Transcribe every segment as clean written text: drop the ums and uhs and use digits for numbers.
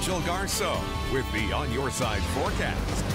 Rachel Garceau with the On Your Side forecast.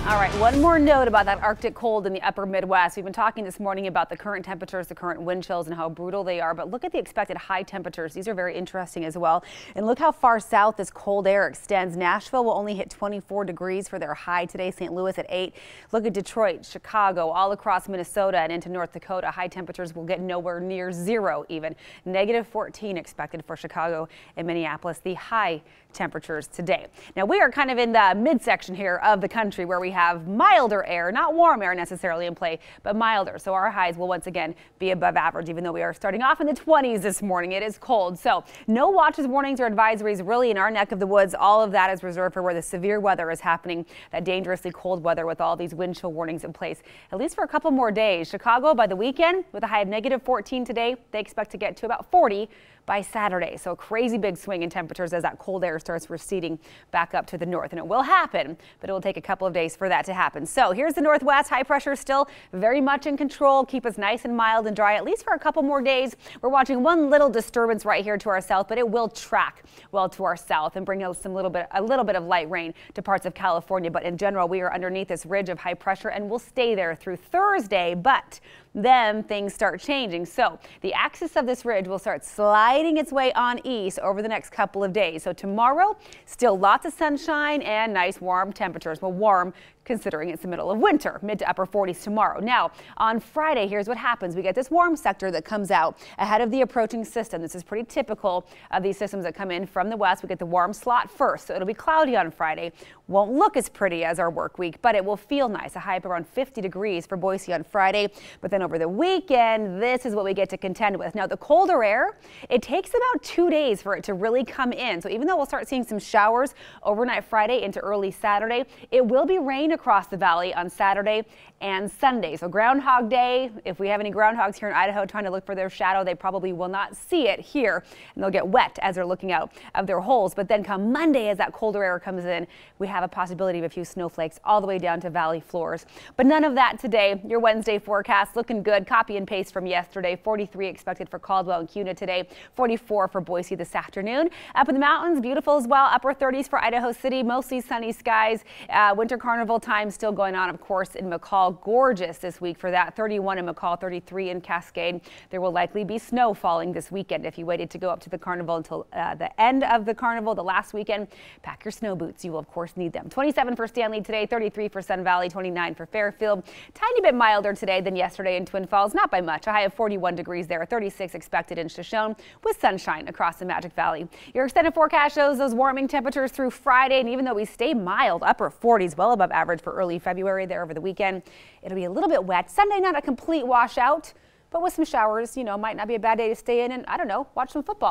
All right, one more note about that Arctic cold in the upper Midwest. We've been talking this morning about the current temperatures, the current wind chills, and how brutal they are. But look at the expected high temperatures. These are very interesting as well. And look how far south this cold air extends. Nashville will only hit 24 degrees for their high today. St. Louis at 8. Look at Detroit, Chicago, all across Minnesota and into North Dakota. High temperatures will get nowhere near zero even. -14 expected for Chicago and Minneapolis. The high temperatures today. Now we are kind of in the midsection here of the country where we have milder air, not warm air necessarily in play, but milder. So our highs will once again be above average, even though we are starting off in the 20s this morning. It is cold. So no watches, warnings, or advisories really in our neck of the woods. All of that is reserved for where the severe weather is happening, that dangerously cold weather with all these wind chill warnings in place, at least for a couple more days. Chicago by the weekend with a high of -14 today. They expect to get to about 40 by Saturday. So a crazy big swing in temperatures as that cold air starts receding back up to the north. And it will happen, but it will take a couple of days for that to happen. So here's the northwest. High pressure still very much in control. Keep us nice and mild and dry, at least for a couple more days. We're watching one little disturbance right here to our south, but it will track well to our south and bring us a little bit of light rain to parts of California. But in general, we are underneath this ridge of high pressure and we'll stay there through Thursday. But then things start changing. So the axis of this ridge will start sliding its way on east over the next couple of days. So tomorrow, still lots of sunshine and nice warm temperatures. Well, warm considering it's the middle of winter, mid to upper 40s tomorrow. Now, on Friday, here's what happens. We get this warm sector that comes out ahead of the approaching system. This is pretty typical of these systems that come in from the west. We get the warm slot first, so it'll be cloudy on Friday. Won't look as pretty as our work week, but it will feel nice. A high of around 50 degrees for Boise on Friday. But then over the weekend, this is what we get to contend with. Now, the colder air, it takes about 2 days for it to really come in. So even though we'll start seeing some showers overnight Friday into early Saturday, it will be rain across the valley on Saturday and Sunday. So Groundhog Day, if we have any groundhogs here in Idaho trying to look for their shadow, they probably will not see it here, and they'll get wet as they're looking out of their holes. But then come Monday, as that colder air comes in, we have a possibility of a few snowflakes all the way down to valley floors. But none of that today. Your Wednesday forecast looking good. Copy and paste from yesterday. 43 expected for Caldwell and Kuna today. 44 for Boise this afternoon. Up in the mountains, beautiful as well. Upper 30s for Idaho City. Mostly sunny skies. Winter carnival time still going on, of course, in McCall. Gorgeous this week for that. 31 in McCall, 33 in Cascade. There will likely be snow falling this weekend. If you waited to go up to the carnival until the end of the carnival, the last weekend, pack your snow boots. You will, of course, need them. 27 for Stanley today, 33 for Sun Valley, 29 for Fairfield. Tiny bit milder today than yesterday in Twin Falls, not by much. A high of 41 degrees there, 36 expected in Shoshone with sunshine across the Magic Valley. Your extended forecast shows those warming temperatures through Friday, and even though we stay mild, upper 40s, well above average for early February there over the weekend, it'll be a little bit wet. Sunday, not a complete washout, but with some showers, you know, might not be a bad day to stay in and, I don't know, watch some football.